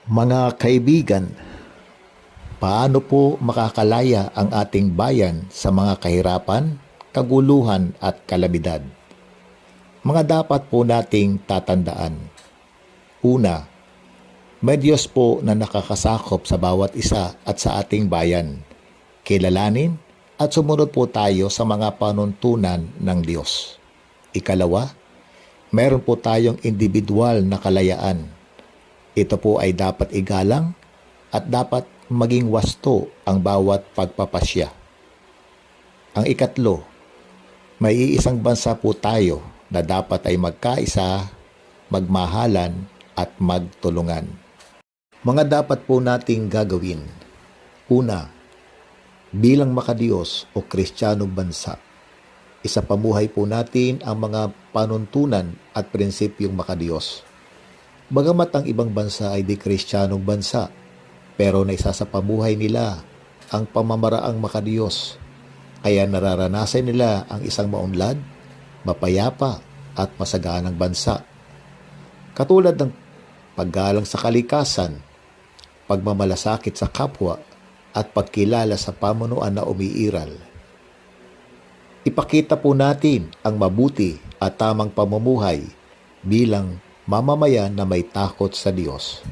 Mga kaibigan, paano po makakalaya ang ating bayan sa mga kahirapan, kaguluhan at kalamidad? Mga dapat po nating tatandaan. Una, may Diyos po na nakakasakop sa bawat isa at sa ating bayan. Kilalanin at sumunod po tayo sa mga panuntunan ng Diyos. Ikalawa, meron po tayong individual na kalayaan. Ito po ay dapat igalang at dapat maging wasto ang bawat pagpapasya. Ang ikatlo, may iisang bansa po tayo na dapat ay magkaisa, magmahalan at magtulungan. Mga dapat po nating gagawin. Una, bilang makadiyos o Kristiyanong bansa, isapamuhay po natin ang mga panuntunan at prinsipyong makadiyos. Bagamat ang ibang bansa ay di Kristiyanong bansa, pero naisasapamuhay nila ang pamamaraang makadiyos, kaya nararanasan nila ang isang maunlad, mapayapa at masaganang bansa. Katulad ng paggalang sa kalikasan, pagmamalasakit sa kapwa at pagkilala sa pamunuan na umiiral. Ipakita po natin ang mabuti at tamang pamumuhay bilang mamamayan na may takot sa Diyos.